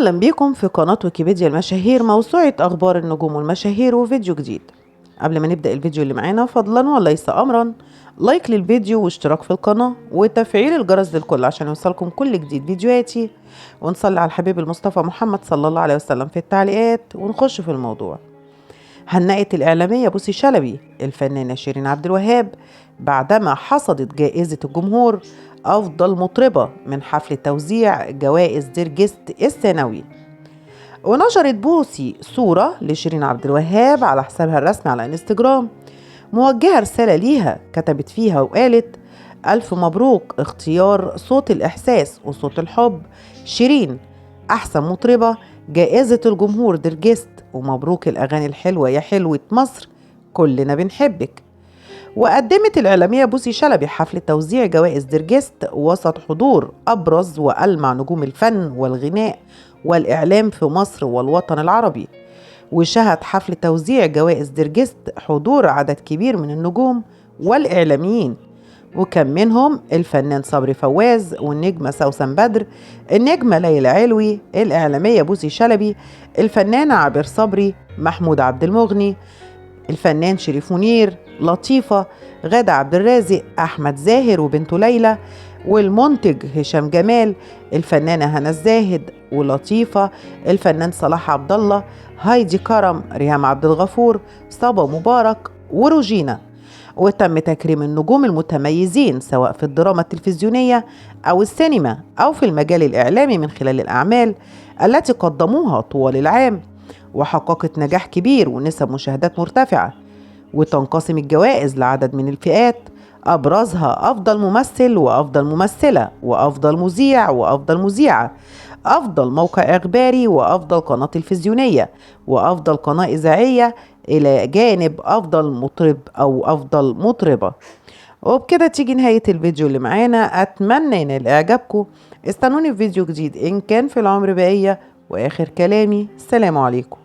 أهلا بيكم في قناة ويكيبيديا المشاهير، موسوعة أخبار النجوم والمشاهير وفيديو جديد. قبل ما نبدأ الفيديو اللي معانا فضلا وليس أمرا، لايك للفيديو واشتراك في القناة وتفعيل الجرس للكل عشان يوصلكم كل جديد فيديوهاتي، ونصلي على الحبيب المصطفى محمد صلى الله عليه وسلم في التعليقات ونخش في الموضوع. هنأت الإعلامية بوسي شلبي الفنانة شيرين عبد الوهاب بعدما حصدت جائزة الجمهور أفضل مطربة من حفل توزيع جوائز ديرجست السنوي. ونشرت بوسي صورة لشيرين عبد الوهاب على حسابها الرسمي على انستجرام، موجهة رسالة ليها كتبت فيها وقالت: ألف مبروك اختيار صوت الإحساس وصوت الحب شيرين أحسن مطربة جائزة الجمهور ديرجست، ومبروك الأغاني الحلوة يا حلوة مصر، كلنا بنحبك. وقدمت الإعلامية بوسي شلبي حفل توزيع جوائز ديرجست وسط حضور أبرز وألمع نجوم الفن والغناء والإعلام في مصر والوطن العربي. وشهد حفل توزيع جوائز ديرجست حضور عدد كبير من النجوم والإعلاميين، وكان منهم الفنان صبري فواز والنجمة سوسن بدر، النجمة ليلى علوي، الإعلامية بوسي شلبي، الفنانة عبير صبري، محمود عبد المغني، الفنان شريف منير، لطيفة، غادة عبد الرازق، أحمد زاهر وبنته ليلى، والمنتج هشام جمال، الفنانة هنا الزاهد ولطيفة، الفنان صلاح عبد الله، هايدي كرم، ريهام عبد الغفور، صبا مبارك وروجينا. وتم تكريم النجوم المتميزين سواء في الدراما التلفزيونية أو السينما أو في المجال الإعلامي من خلال الأعمال التي قدموها طوال العام، وحققت نجاح كبير ونسب مشاهدات مرتفعة. وتنقسم الجوائز لعدد من الفئات أبرزها أفضل ممثل وأفضل ممثلة وأفضل مذيع وأفضل مذيعة، أفضل موقع إخباري وأفضل قناة تلفزيونية وأفضل قناة إذاعية، إلى جانب أفضل مطرب أو أفضل مطربة. وبكده تيجي نهاية الفيديو اللي معانا، أتمنى ينال إعجابكم. استنوني في فيديو جديد إن كان في العمر بقية، وآخر كلامي السلام عليكم.